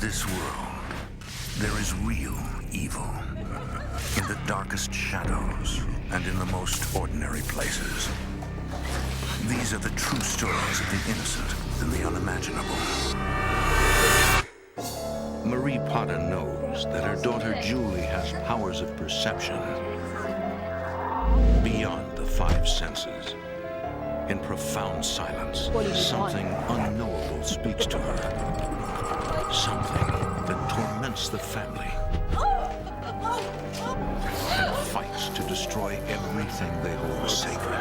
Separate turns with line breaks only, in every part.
this world, there is real evil. In the darkest shadows and in the most ordinary places. These are the true stories of the innocent and the unimaginable. Marie Potter knows that her daughter Julie has powers of perception beyond the five senses. In profound silence, something unknowable speaks to her. Something that torments the family and fights to destroy everything they hold sacred.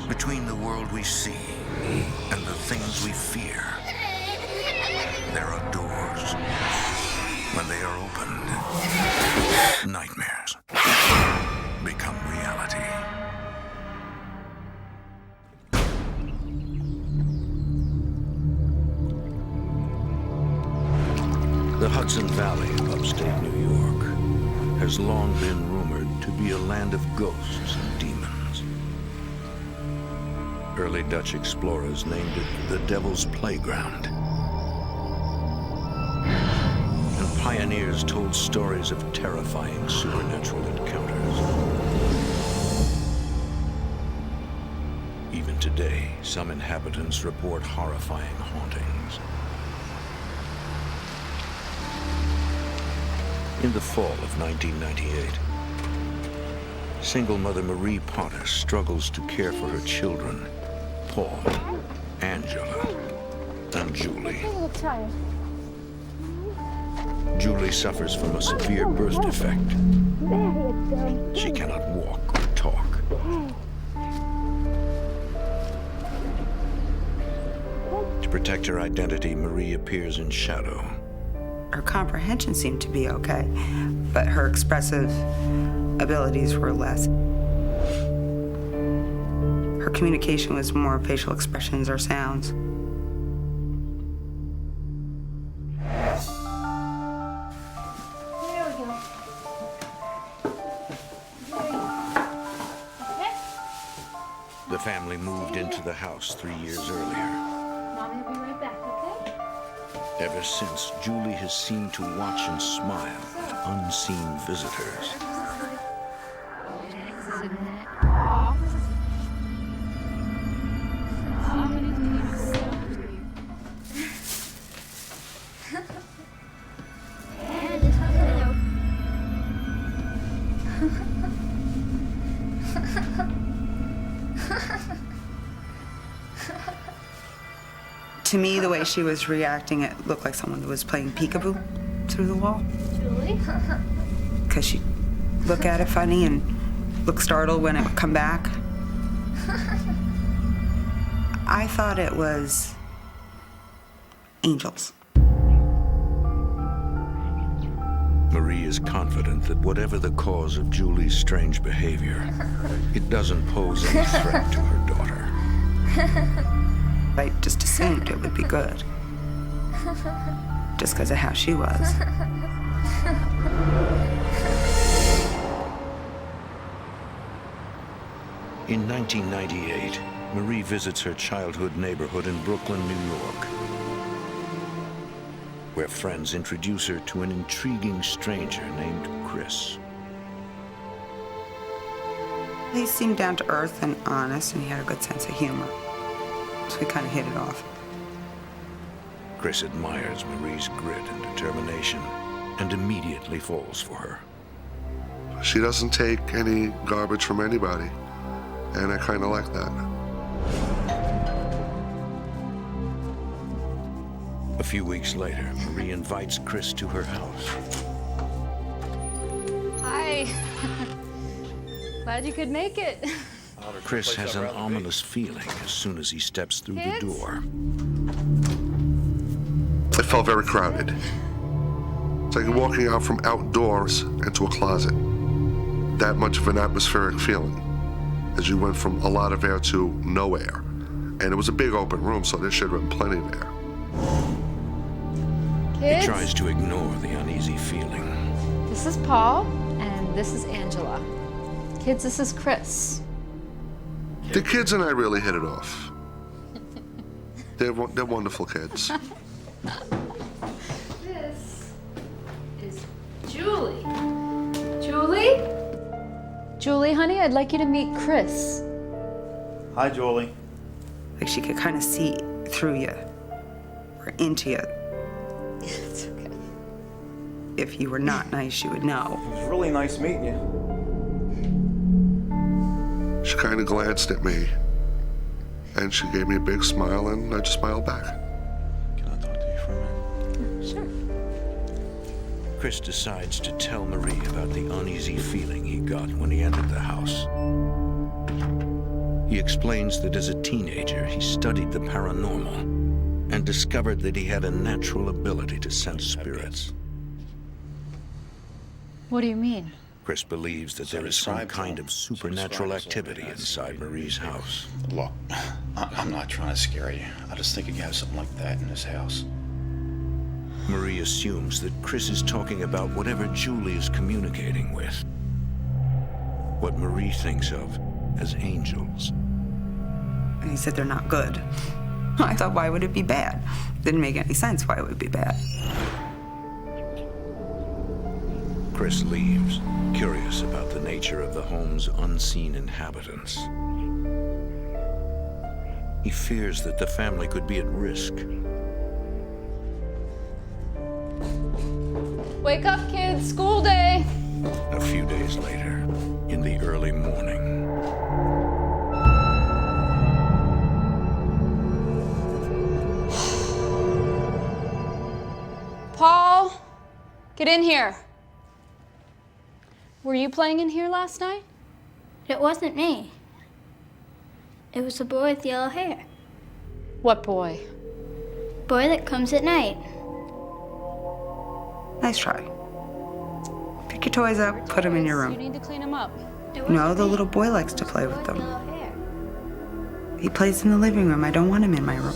Between the world we see and the things we fear, there are doors. When they are opened, nightmares become reality. The Hudson Valley of upstate New York has long been rumored to be a land of ghosts and demons. Early Dutch explorers named it the Devil's Playground. And pioneers told stories of terrifying supernatural encounters. Even today, some inhabitants report horrifying hauntings. In the fall of 1998, single mother Marie Potter struggles to care for her children, Paul, Angela, and Julie. Julie suffers from a severe birth defect. She cannot walk or talk. To protect her identity, Marie appears in shadow.
Her comprehension seemed to be okay, but her expressive abilities were less. Her communication was more facial expressions or sounds.
There we go. Okay.
The family moved into the house 3 years earlier.
Mommy will be right back, okay?
Ever since, Julie has seemed to watch and smile at unseen visitors.
To me, the way she was reacting, it looked like someone was playing peekaboo through the wall.
Julie?
Because she'd look at it funny and look startled when it would come back. I thought it was angels.
Marie is confident that whatever the cause of Julie's strange behavior, it doesn't pose any threat to her daughter.
I just assumed it would be good. Just because of how she was.
In 1998, Marie visits her childhood neighborhood in Brooklyn, New York, where friends introduce her to an intriguing stranger named Chris.
He seemed down to earth and honest, and he had a good sense of humor. So we kind of hit it off.
Chris admires Marie's grit and determination and immediately falls for her.
She doesn't take any garbage from anybody, and I kind of like that.
A few weeks later, Marie invites Chris to her house.
Hi. Glad you could make it.
Chris has an ominous feeling as soon as he steps through the door.
It felt very crowded. It's like walking out from outdoors into a closet. That much of an atmospheric feeling as you went from a lot of air to no air. And it was a big open room, so there should have been plenty of air.
Kids,
He tries to ignore the uneasy feeling.
this is Paul, and this is Angela. Kids, this is Chris.
The kids and I really hit it off. They're wonderful kids.
This is Julie. Julie? Julie, honey, I'd like you to meet Chris.
Hi, Julie.
Like she could kind of see through you or into you.
It's okay.
If you were not nice, she would know.
It was really nice meeting you.
She kind of glanced at me, and she gave me a big smile, and I just smiled back.
Can I talk to you for a minute?
Sure.
Chris decides to tell Marie about the uneasy feeling he got when he entered the house. He explains that as a teenager, he studied the paranormal and discovered that he had a natural ability to sense spirits.
What do you mean?
Chris believes that there is some kind of supernatural activity inside Marie's house.
Look, I'm not trying to scare you. I just think you have something like that in this house.
Marie assumes that Chris is talking about whatever Julie is communicating with. What Marie thinks of as angels.
And he said they're not good. I thought, why would it be bad? Didn't make any sense why it would be bad.
Chris leaves, curious about the nature of the home's unseen inhabitants. He fears that the family could be at risk.
Wake up, kids. School day.
A few days later, in the early morning.
Paul, get in here. Were you playing in here last night?
It wasn't me. It was the boy with yellow hair.
What boy?
Boy that comes at night.
Nice try. Pick your toys up, put them in your
You
room.
need to clean them up.
It
No,
wasn't
the
me.
little boy likes to play
Boy
with them.
yellow hair.
He plays in the living room. I don't want him in my room.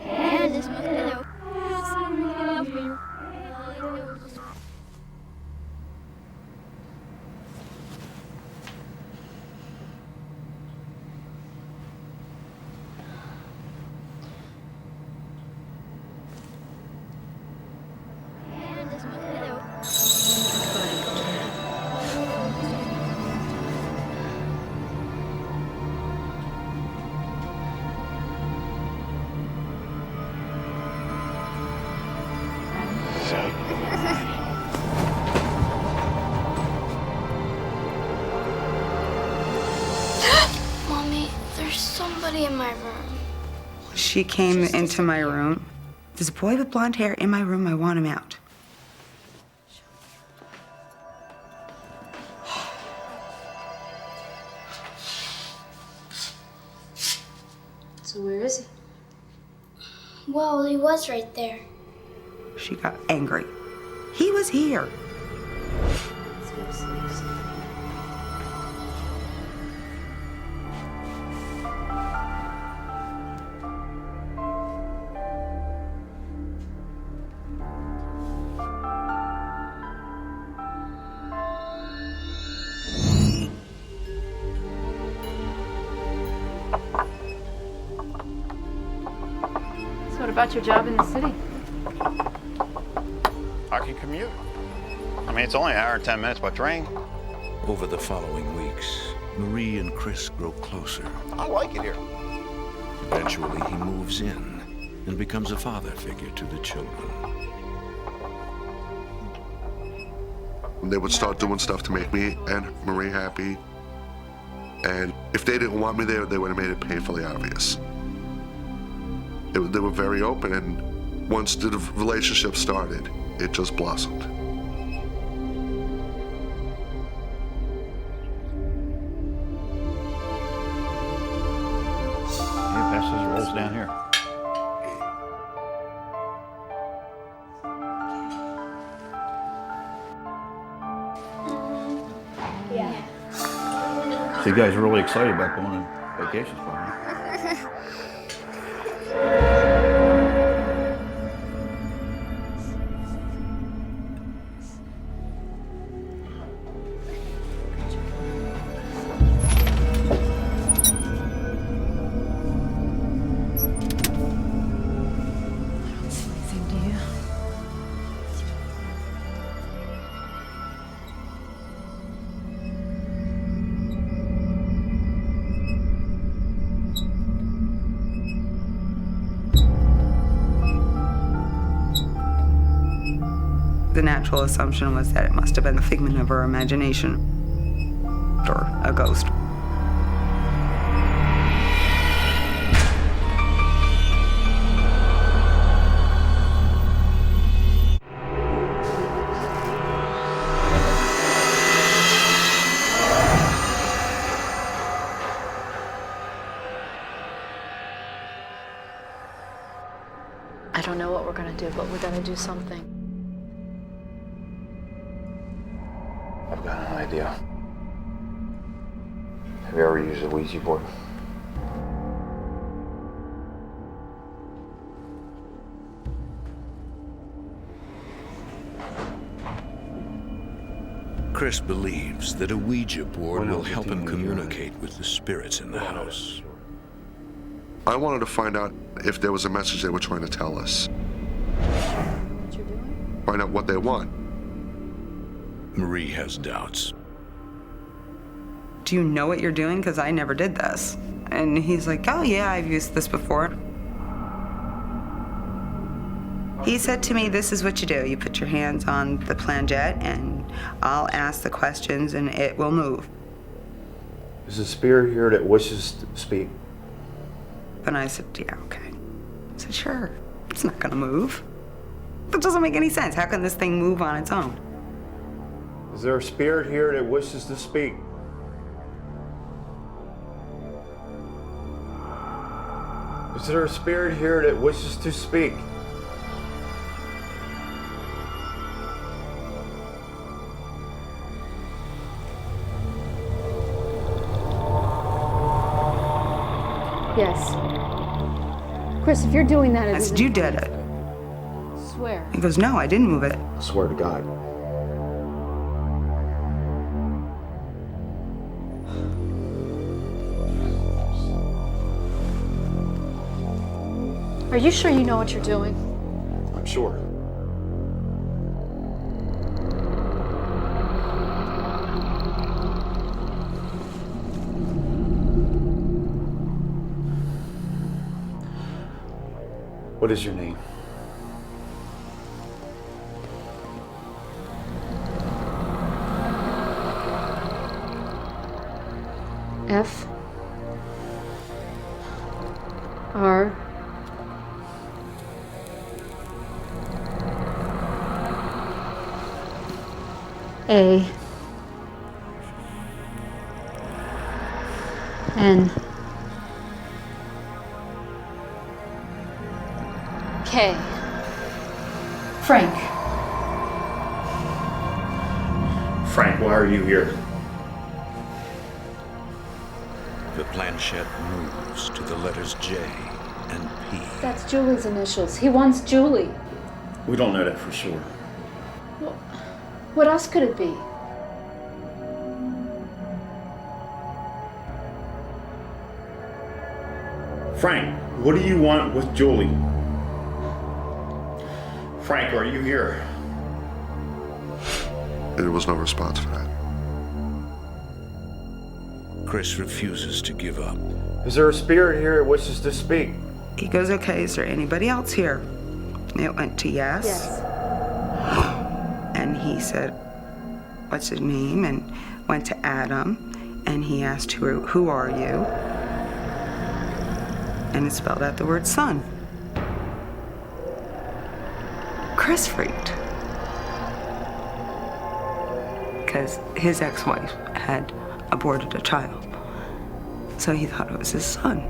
And this must be the... And this must be the... Mommy, there's somebody in my room.
She came into my room. There's a boy with blonde hair in my room. I want him out.
So where is he?
Well, he was right there.
She got angry. He was here.
So what about your job in the city?
I can commute. I mean, it's only an hour and 10 minutes by train.
Over the following weeks, Marie and Chris grow closer.
I like it here.
Eventually, he moves in and becomes a father figure to the children.
They would start doing stuff to make me and Marie happy. And if they didn't want me there, they would have made it painfully obvious. They were very open, and once the relationship started, it just blossomed.
Yeah, pass those rolls down here. So you guys are really excited about going on vacation spot, huh?
The natural assumption was that it must have been a figment of her imagination or a ghost.
I don't know what we're gonna do, but we're gonna do something.
I've got an idea. Have you ever used a Ouija board?
Chris believes that a Ouija board will help him communicate with the spirits in the house.
I wanted to find out if there was a message they were trying to tell us.
What you're doing?
Find out what they want.
Marie has doubts.
Do you know what you're doing? Because I never did this. And he's like, oh yeah, I've used this before. He said to me, this is what you do. You put your hands on the planchette and I'll ask the questions and it will move.
Is a spirit here that wishes to speak?
And I said, yeah, okay. I said, sure, it's not gonna move. That doesn't make any sense. How can this thing move on its own?
Is there a spirit here that wishes to speak? Is there a spirit here that wishes to speak?
Yes. Chris, if you're doing that,
I said, you did it.
Swear.
He goes, no, I didn't move it.
I swear to God.
Are you sure you know what you're doing?
I'm sure. What is your name?
F R A N K. Frank.
Frank, why are you here?
The planchette moves to the letters J and P.
That's Julie's initials. He wants Julie.
We don't know that for sure.
Well, what else could it be?
Frank, what do you want with Julie? Frank, are you here?
There was no response for that.
Chris refuses to give up.
Is there a spirit here that wishes to speak?
He goes, okay, is there anybody else here? And it went to yes.
Yes.
And he said, what's his name? And went to Adam. And he asked, who are you? And it spelled out the word son. Chris freaked. Because his ex-wife had aborted a child. So he thought it was his son.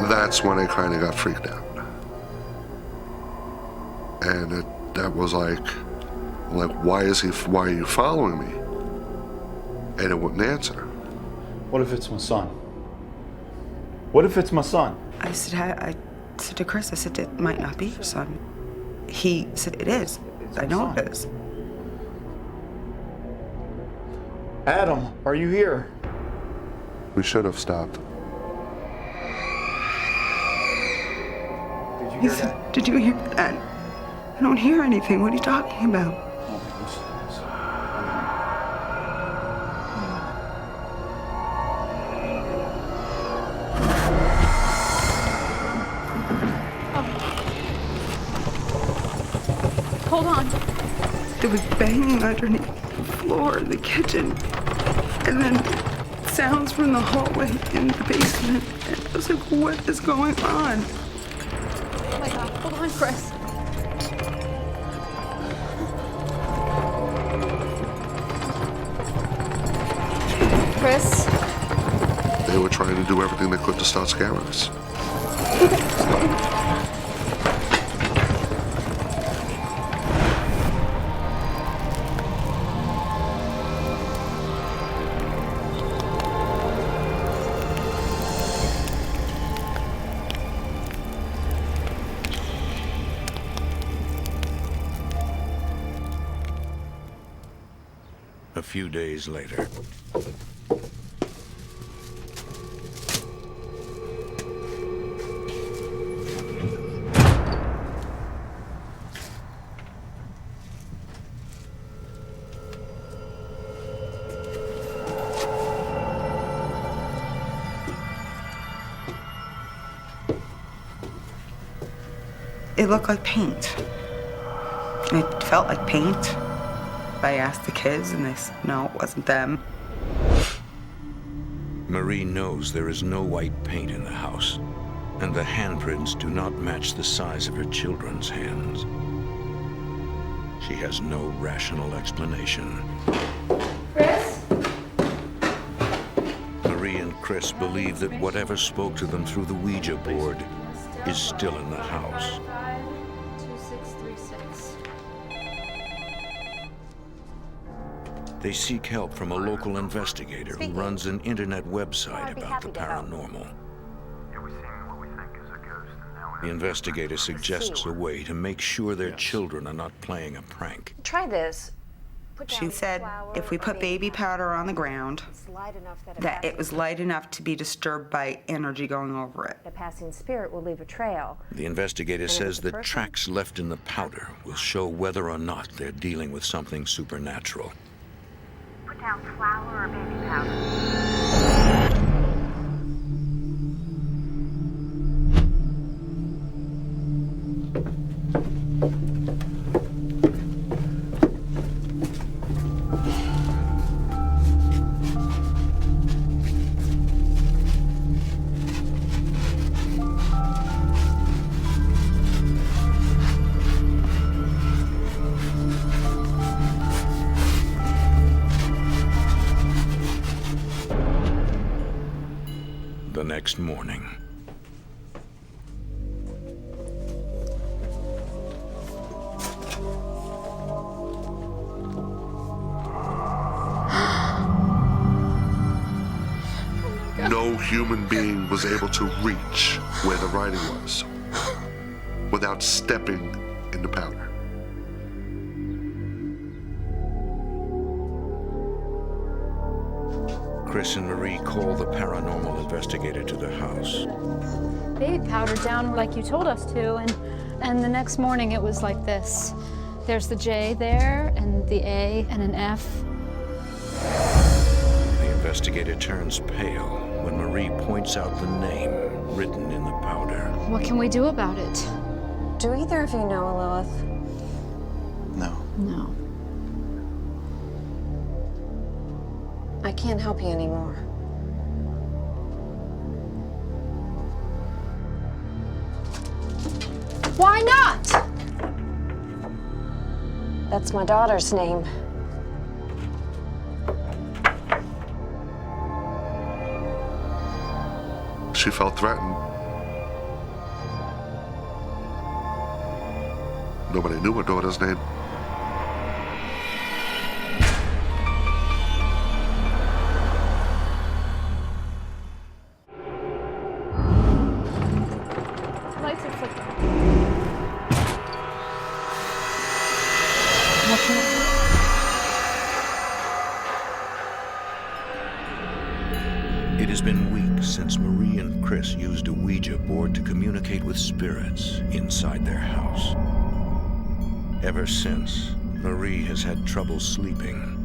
That's when I kind of got freaked out. And that was like, Like, why are you following me? And it wouldn't answer.
What if it's my son? What if it's my son?
I said to Chris, I said, it might not be your son. He said, it is. I know it is.
Adam, are you here?
We should have stopped.
Did you
He
hear
said,
that?
did you hear that? I don't hear anything. What are you talking about?
Hold on.
There was banging underneath the floor in the kitchen. And then sounds from the hallway in the basement. And I was like, what is going on?
Oh my God. Hold on, Chris. Chris?
They were trying to do everything they could to start scaring us.
A few days later.
It looked like paint. It felt like paint. I asked the kids, and they said, no, it wasn't them.
Marie knows there is no white paint in the house, and the handprints do not match the size of her children's hands. She has no rational explanation.
Chris?
Marie and Chris believe that whatever spoke to them through the Ouija board is still in the house.
2636.
They seek help from a local investigator who runs an internet website about the paranormal. The investigator suggests a way to make sure their children are not playing a prank.
Try this.
She said if we put baby powder on the ground, that it was light enough to be disturbed by energy going over it.
A passing spirit will leave a trail.
The investigator says that tracks left in the powder will show whether or not they're dealing with something supernatural.
Put down flour or baby powder.
The next morning.
No human being was able to reach where the writing was without stepping in the powder.
Chris and Marie call the paranormal investigator to the house.
Baby powder down like you told us to, and the next morning it was like this. There's the J there, and the A, and an F.
The investigator turns pale when Marie points out the name written in the powder.
What can we do about it?
Do either of you know Lilith?
No.
No.
I can't help you anymore.
Why not?
That's my daughter's name.
She felt threatened. Nobody knew her daughter's name.
It's like... What can I
It has been weeks since Marie and Chris used a Ouija board to communicate with spirits inside their house. Ever since, Marie has had trouble sleeping.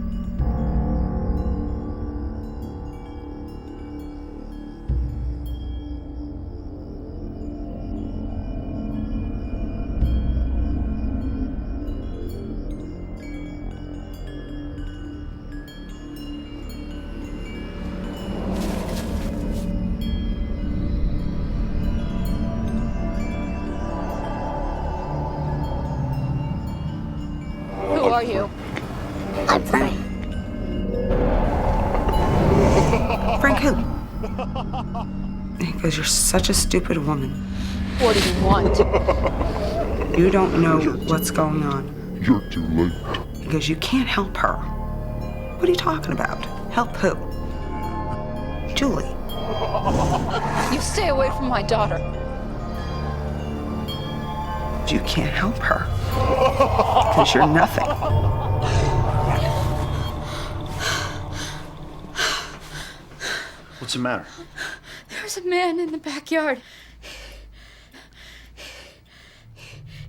Who are you?
I'm Frank. Frank who? Because you're such a stupid woman.
What do you want?
You don't know what's going on.
You're too late.
Because you can't help her. What are you talking about? Help who? Julie.
You stay away from my daughter.
You can't help her. Because you're nothing.
What's the matter?
There's a man in the backyard.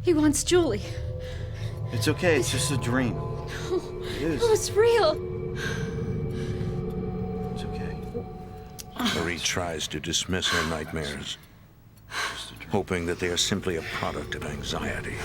He wants Julie.
It's okay, it's just a dream. It is.
It was real.
It's okay.
Marie tries to dismiss her nightmares, hoping that they are simply a product of anxiety.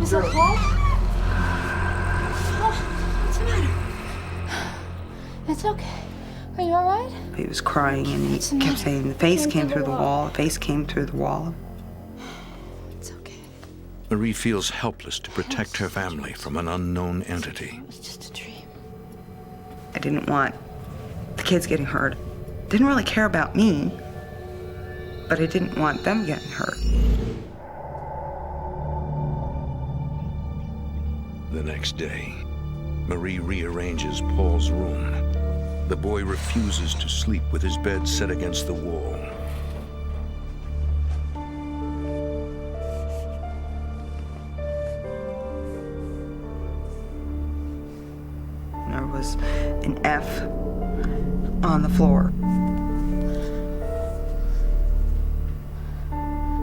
Is it Paul? Oh, what's the matter? It's okay. Are you all right?
He was crying and he kept saying the face came through the wall, the face came through the wall.
It's okay.
Marie feels helpless to protect her family from an unknown entity.
It was just a dream.
I didn't want the kids getting hurt. Didn't really care about me, but I didn't want them getting hurt.
The next day, Marie rearranges Paul's room. The boy refuses to sleep with his bed set against the wall.
There was an F on the floor.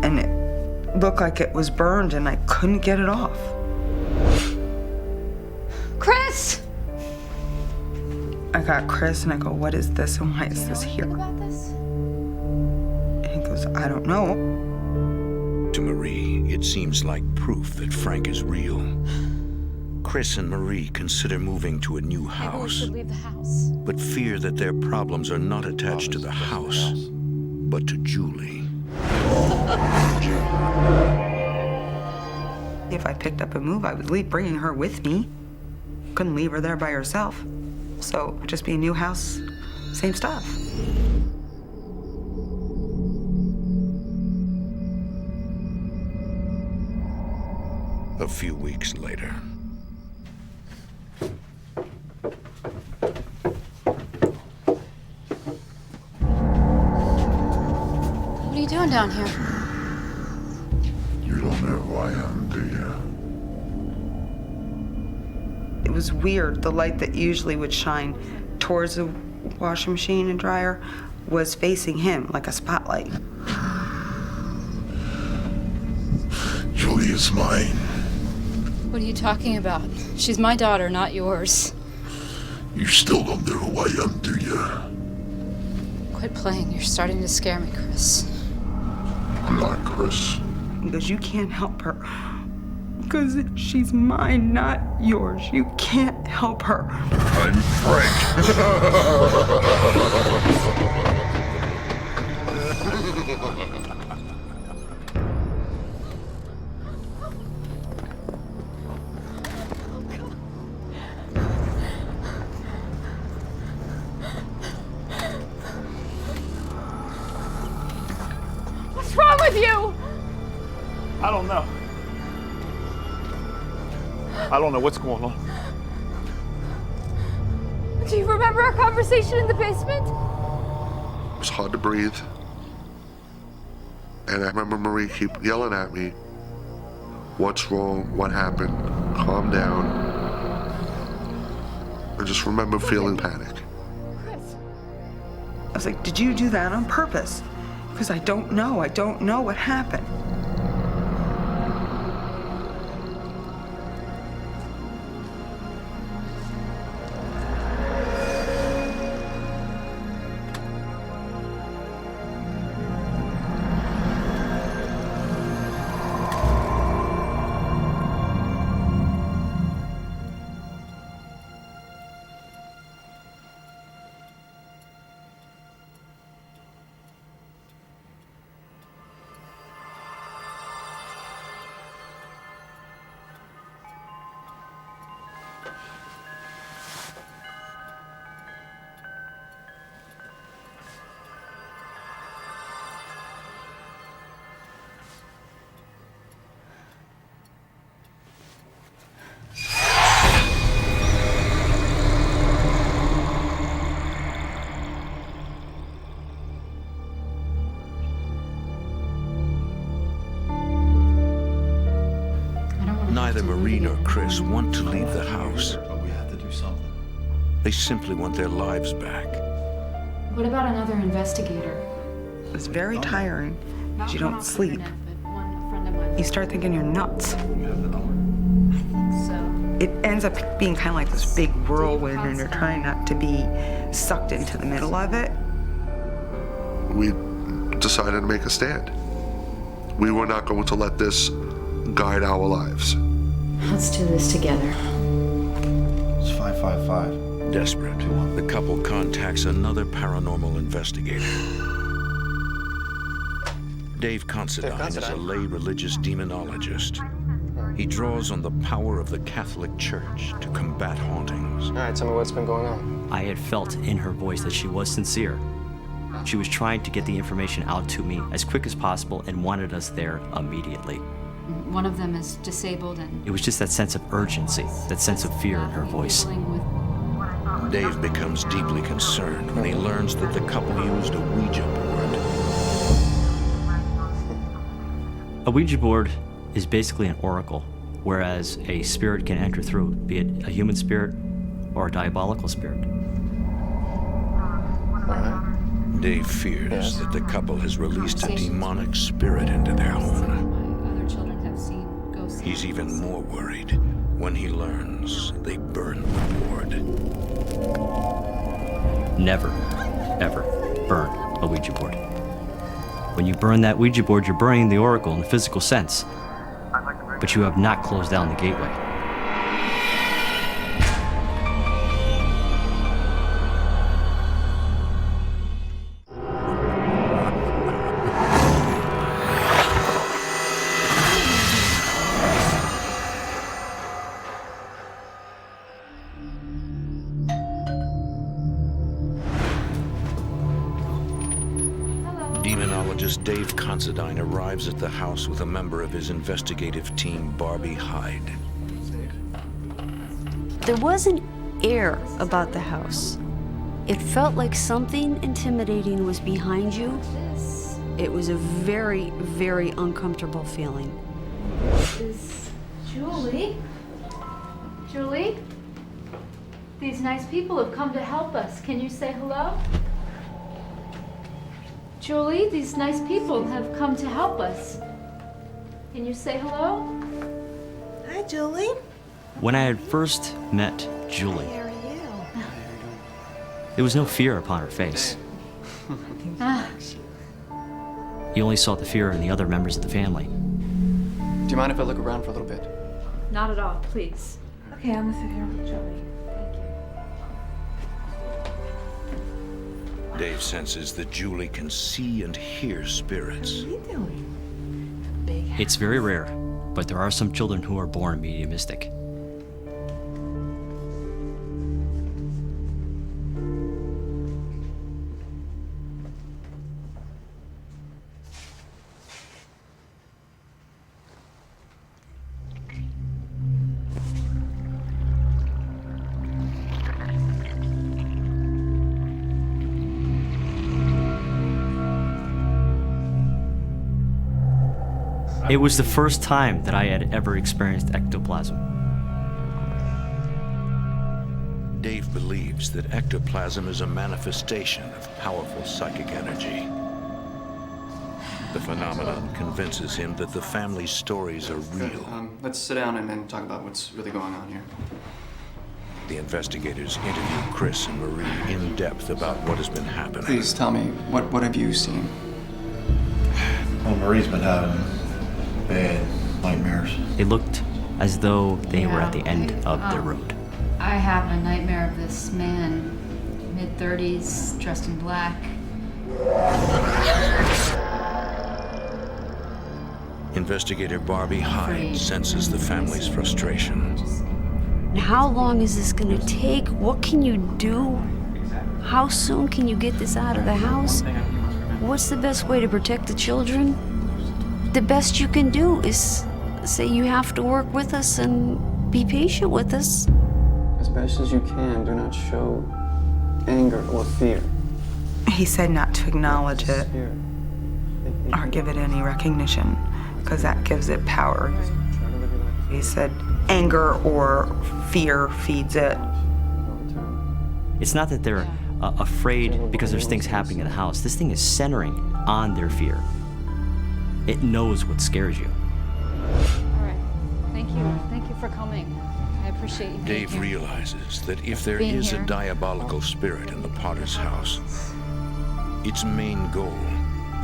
And it looked like it was burned and I couldn't get it off.
Chris!
I got Chris and I go, what is this and why is this here?
About this?
And he goes, I don't know.
To Marie, it seems like proof that Frank is real. Chris and Marie consider moving to a new
Maybe we
house,
should leave the house.
but fear that their problems are not attached to the house, but to Julie.
If I picked up a move, I would leave bringing her with me. Couldn't leave her there by herself. So it'd just be a new house, same stuff.
A few weeks later.
What are you doing down here?
You don't know who I am, do you?
It was weird. The light that usually would shine towards the washing machine and dryer was facing him like a spotlight.
Julie is mine.
What are you talking about? She's my daughter, not yours.
You still don't know who I am, do you?
Quit playing. You're starting to scare me, Chris.
not, Chris.
Because you can't help her. Because she's mine, not yours. You can't help her.
I'm Frank.
What's wrong with you?
I don't know. I don't know what's going on.
Do you remember our conversation in the basement?
It was hard to breathe. And I remember Marie keep yelling at me, "What's wrong? What happened? Calm down." I just remember feeling panic.
I was like, did you do that on purpose? Because I don't know. I don't know what happened.
Neither Marie nor Chris want to leave the house.
But we have to do something.
They simply want their lives back.
What about another investigator?
It's very tiring.
Not
You
one
don't
off the
sleep.
internet, but one friend of mine.
You start thinking you're nuts.
You have the number?
I think so.
It ends up being kind of like this big whirlwind, and you're trying not to be sucked into the middle of it.
We decided to make a stand. We were not going to let this guide our lives.
Let's do this together.
It's 555.
Desperate, the couple contacts another paranormal investigator. Dave Considine is a lay religious demonologist. He draws on the power of the Catholic Church to combat hauntings.
All right, tell me what's been going on.
I had felt in her voice that she was sincere. She was trying to get the information out to me as quick as possible and wanted us there immediately.
One of them is disabled and...
It was just that sense of urgency, that sense of fear in her voice.
Dave becomes deeply concerned when he learns that the couple used a Ouija board.
A Ouija board is basically an oracle, whereas a spirit can enter through, be it a human spirit or a diabolical spirit.
Dave fears that the couple has released a demonic spirit into their home.
Other children have seen ghosts.
He's even more worried when he learns they burned the board.
Never, ever burn a Ouija board. When you burn that Ouija board, you're burning the oracle in the physical sense, but you have not closed down the gateway.
Demonologist Dave Considine arrives at the house with a member of his investigative team, Barbie Hyde.
There was an air about the house. It felt like something intimidating was behind you. It was a very, very uncomfortable feeling.
Is Julie? Julie? These nice people have come to help us. Can you say hello? Julie, these nice people have come to help us. Can you say hello?
Hi, Julie.
When I had first met Julie,
How are you?
there was no fear upon her face. He only saw the fear in the other members of the family.
Do you mind if I look around for a little bit?
Not at all, please.
Okay, I'm gonna sit here with Joey. Thank you.
Dave senses that Julie can see and hear spirits.
What are you doing?
It's very rare, but there are some children who are born mediumistic. It was the first time that I had ever experienced ectoplasm.
Dave believes that ectoplasm is a manifestation of powerful psychic energy. The phenomenon convinces him that the family's stories are real.
Let's sit down and talk about what's really going on here.
The investigators interview Chris and Marie in depth about what has been happening.
Please tell me, what have you seen?
Well, Marie's been having bad nightmares.
They looked as though they were at the end of their road.
I have a nightmare of this man, mid-30s, dressed in black.
Investigator Barbie Hyde senses the family's frustration.
And how long is this gonna take? What can you do? How soon can you get this out of the house? What's the best way to protect the children? The best you can do is say you have to work with us and be patient with us.
As best as you can, do not show anger or fear.
He said not to acknowledge it or give it any recognition, because that gives it power. He said anger or fear feeds it.
It's not that they're afraid because there's things happening in the house. This thing is centering on their fear. It knows what scares you.
All right. Thank you. Thank you for coming. I appreciate you.
Dave realizes that if there is a diabolical spirit in the Potter's house, its main goal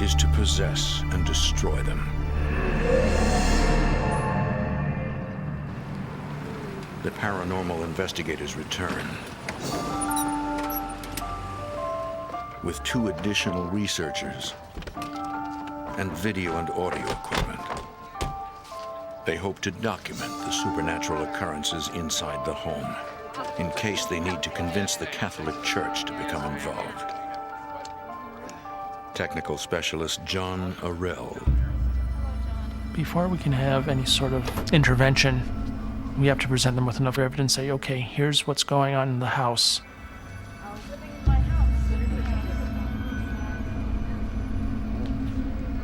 is to possess and destroy them. The paranormal investigators return with 2 additional researchers and video and audio equipment. They hope to document the supernatural occurrences inside the home, in case they need to convince the Catholic Church to become involved. Technical specialist John Arell.
Before we can have any sort of intervention, we have to present them with enough evidence, say, okay, here's what's going on in the house.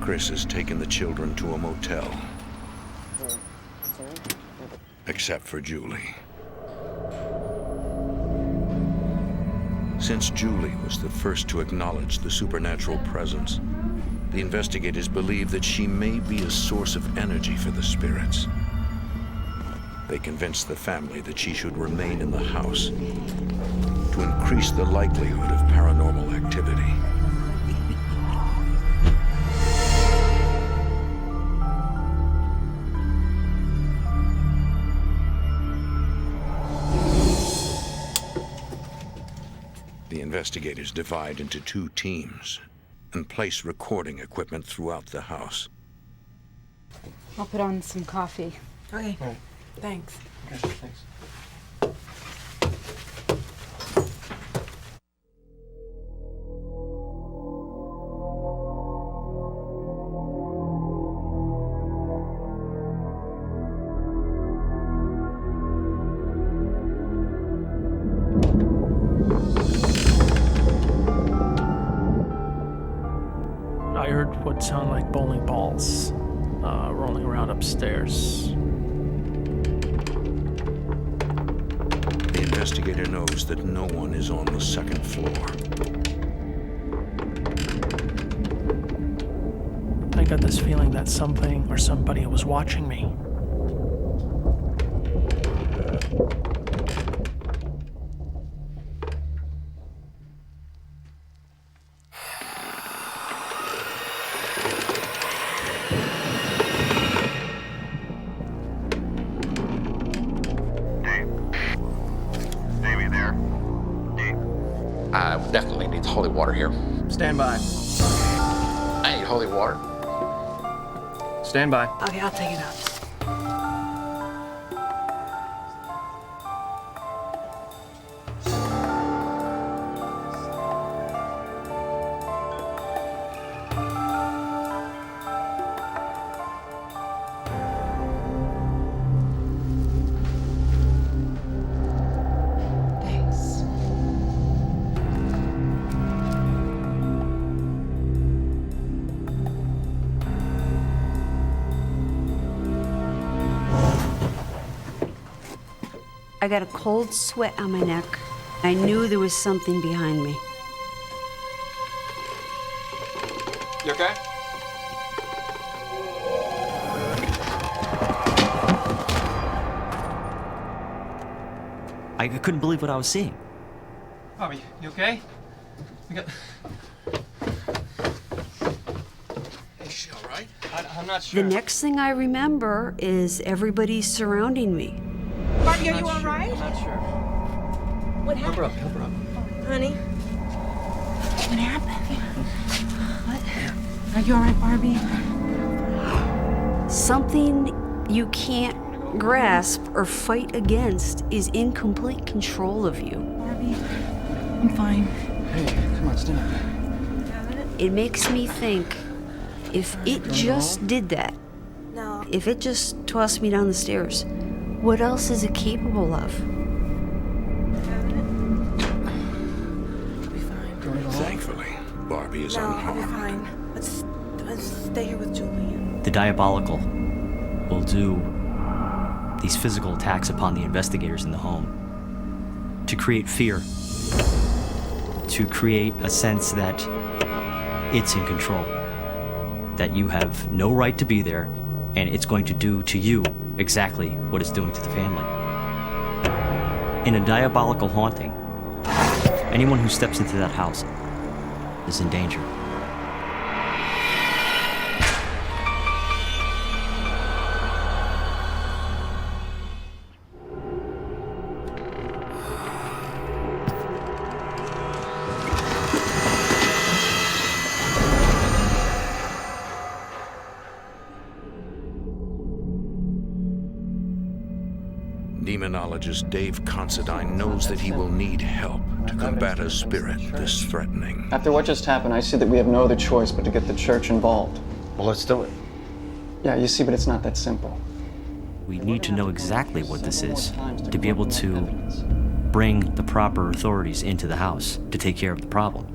Chris has taken the children to a motel. Except for Julie. Since Julie was the first to acknowledge the supernatural presence, the investigators believe that she may be a source of energy for the spirits. They convince the family that she should remain in the house to increase the likelihood of paranormal activity. The investigators divide into 2 teams and place recording equipment throughout the house.
I'll put on some coffee.
Okay. Thanks.
Okay, thanks.
I heard what sounded like bowling balls rolling around upstairs.
The investigator knows that no one is on the 2nd floor.
I got this feeling that something or somebody was watching me.
holy water here.
Stand by.
I need holy water.
Stand by.
Okay, I'll take it up.
I got a cold sweat on my neck. I knew there was something behind me.
You okay?
I couldn't believe what I was seeing.
Bobby, you okay? We got... Is she all right? I'm not sure.
The next thing I remember is everybody surrounding me.
Barbie, are you all right?
I'm not sure.
What happened?
Help her up.
Honey? What happened? What? Are you all right, Barbie?
Something you can't grasp or fight against is in complete control of you.
Barbie, I'm fine.
Hey, come on, stand up.
It makes me think, if it just did that, if it just tossed me down the stairs, what else is it capable of?
Thankfully, Barbie is
I'll be
unharmed.
fine. Let's stay here with Julian.
The Diabolical will do these physical attacks upon the investigators in the home to create fear, to create a sense that it's in control, that you have no right to be there, and it's going to do to you exactly what it's doing to the family. In a diabolical haunting, anyone who steps into that house is in danger.
Demonologist Dave Considine knows that he will need help to combat a spirit this threatening.
After what just happened, I see that we have no other choice but to get the church involved.
Well, let's do it.
Yeah, you see, but it's not that simple.
We need to know exactly what this is to be able to bring the proper authorities into the house to take care of the problem.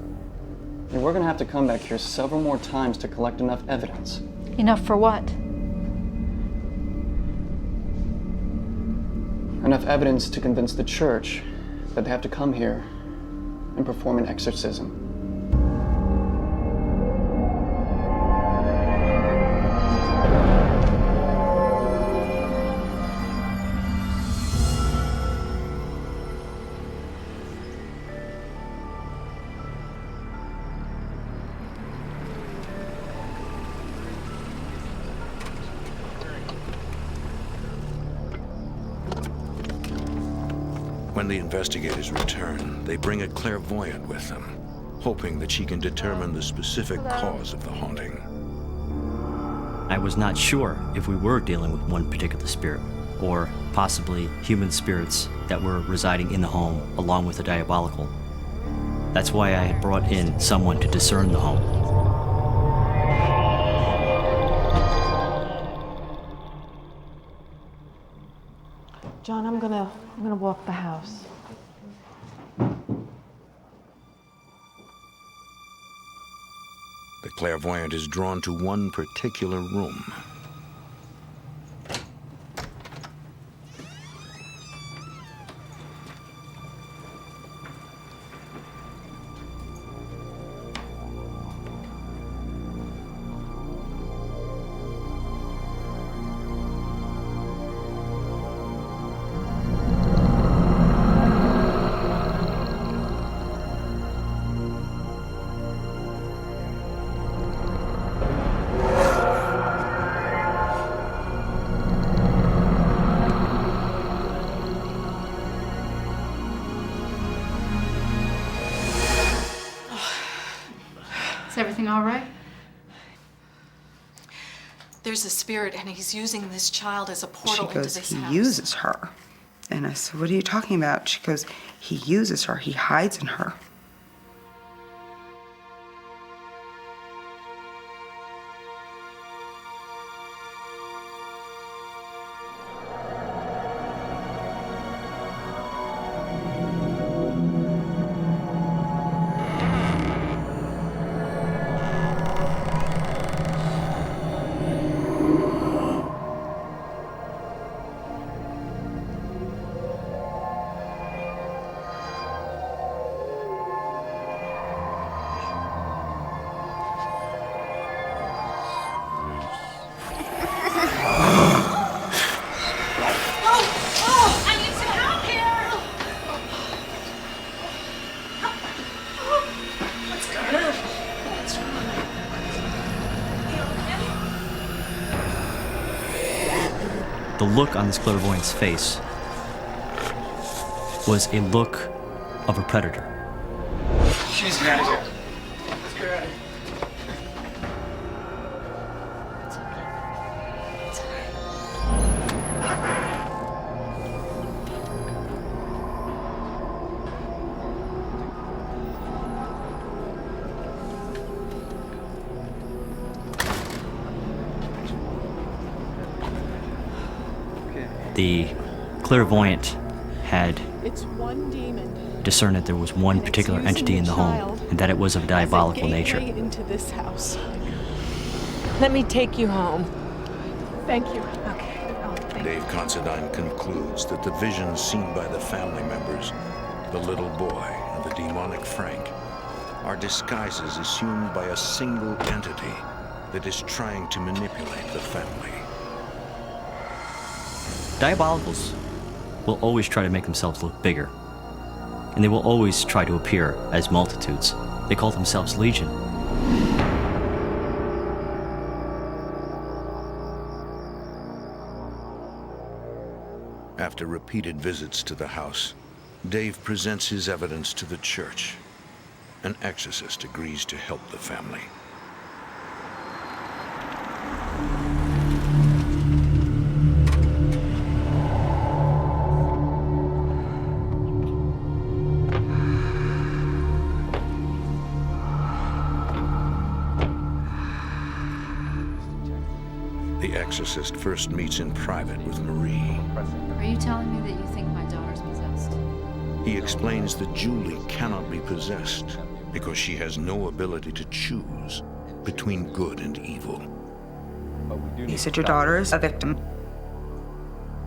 And we're gonna have to come back here several more times to collect enough evidence.
Enough for what?
Enough evidence to convince the church that they have to come here and perform an exorcism.
When the investigators return, they bring a clairvoyant with them, hoping that she can determine the specific cause of the haunting.
I was not sure if we were dealing with one particular spirit, or possibly human spirits that were residing in the home along with the Diabolical. That's why I had brought in someone to discern the home.
John, I'm gonna walk the house.
The clairvoyant is drawn to one particular room.
everything all right?
There's a spirit, and he's using this child as a portal
She goes,
into this
he
house.
uses her. And I said, what are you talking about? She goes, he uses her. He hides in her.
The look on this clairvoyant's face was a look of a predator.
She's out of here. Let's get out of here.
The clairvoyant had
It's one demon.
discerned that there was one particular entity in the home, and that it was of diabolical nature.
Into this house. Let me take you home. Thank you. Okay.
Dave Considine concludes that the visions seen by the family members, the little boy and the demonic Frank, are disguises assumed by a single entity that is trying to manipulate the family.
Diabolicals will always try to make themselves look bigger, and they will always try to appear as multitudes. They call themselves Legion.
After repeated visits to the house, Dave presents his evidence to the church. An exorcist agrees to help the family. The exorcist first meets in private with Marie.
Are you telling me that you think my daughter's possessed?
He explains that Julie cannot be possessed because she has no ability to choose between good and evil.
He said your daughter is a victim.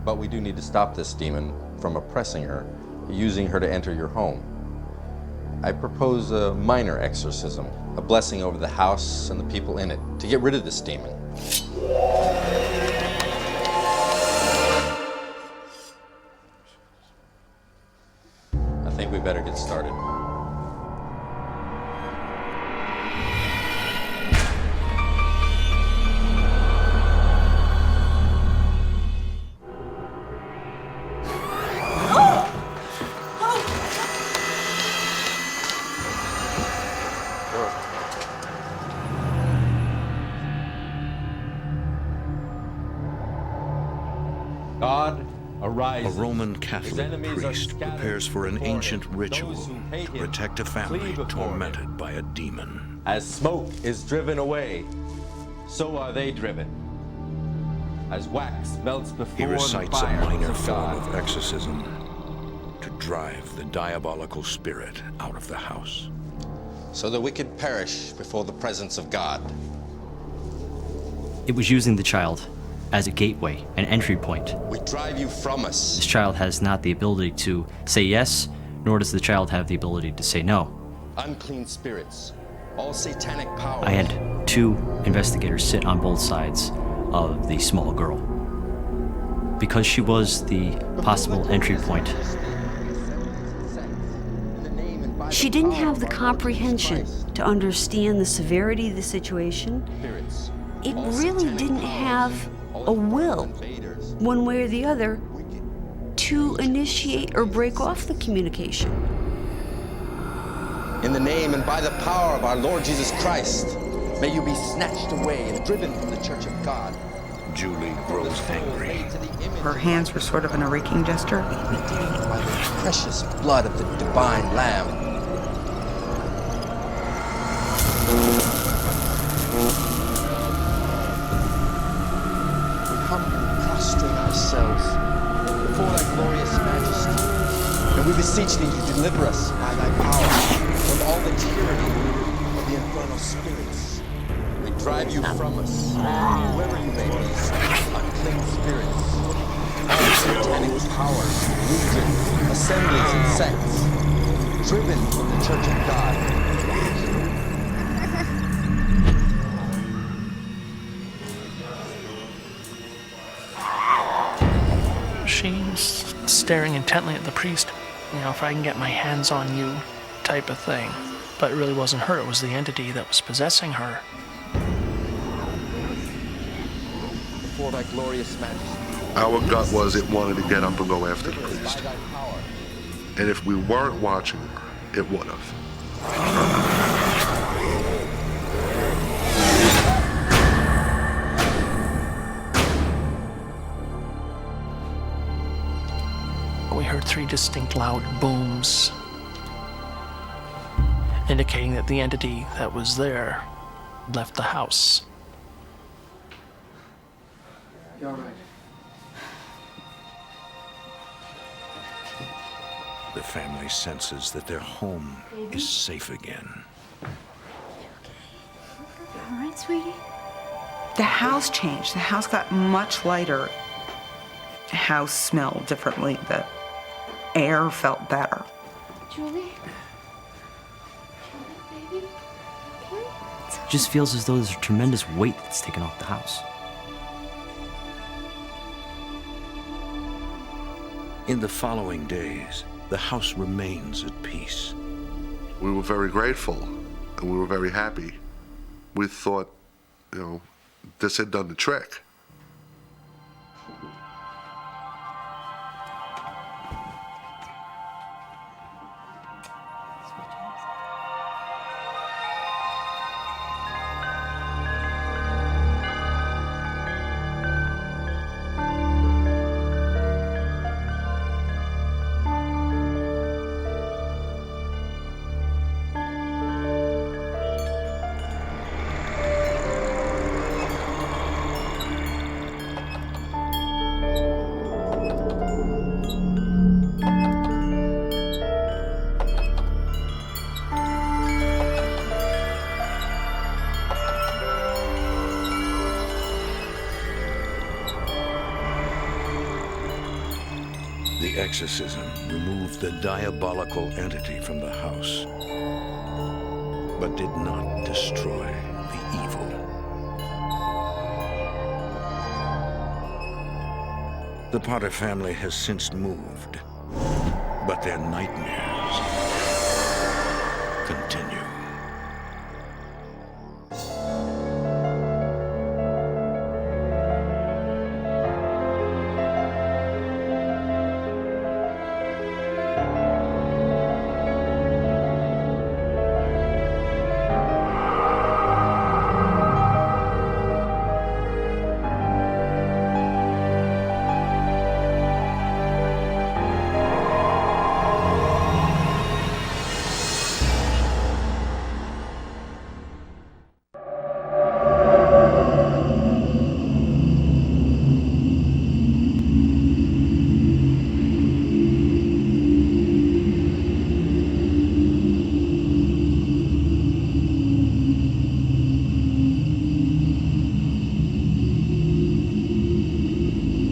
But we do need to stop this demon from oppressing her, using her to enter your home. I propose a minor exorcism, a blessing over the house and the people in it, to get rid of this demon. I think we better get started. God, arise.
A Roman Catholic priest prepares for an ancient ritual to protect a family tormented by a demon.
As smoke is driven away, so are they driven. As wax melts before
He recites
the
a
fire
minor
of
form
God.
of exorcism to drive the diabolical spirit out of the house.
So the wicked perish before the presence of God.
It was using the child as a gateway, an entry point.
We drive you from us.
This child has not the ability to say yes, nor does the child have the ability to say no.
Unclean spirits, all satanic powers.
I had two investigators sit on both sides of the small girl. Because she was the possible entry point.
She didn't have the comprehension to understand the severity of the situation. It really didn't have a will, one way or the other, to initiate or break off the communication.
In the name and by the power of our Lord Jesus Christ, May you be snatched away and driven from the Church of God.
Julie grows angry.
Her hands were sort of in a raking gesture.
By the precious blood of the divine Lamb. We humbly prostrate ourselves before thy glorious majesty, and we beseech thee to deliver us by thy power from all the tyranny of the infernal spirits. We drive you from us, whoever you may be, unclean spirits, all satanic powers, legions, assemblies, and sects, driven from the Church of God.
She's staring intently at the priest. You know, if I can get my hands on you type of thing. But it really wasn't her, it was the entity that was possessing her.
Before thy glorious majesty.
Our gut was it wanted to get up and go after the priest. And if we weren't watching her, it would have.
We heard 3 distinct loud booms, indicating that the entity that was there left the house.
You all right?
The family senses that their home is safe again.
All right, sweetie?
The house changed. The house got much lighter. The house smelled differently. The air felt better.
Julie? Baby?
It just feels as though there's a tremendous weight that's taken off the house.
In the following days, the house remains at peace.
We were very grateful and we were very happy. We thought, this had done the trick.
The exorcism removed the diabolical entity from the house, but did not destroy the evil. The Potter family has since moved, but their nightmares continue.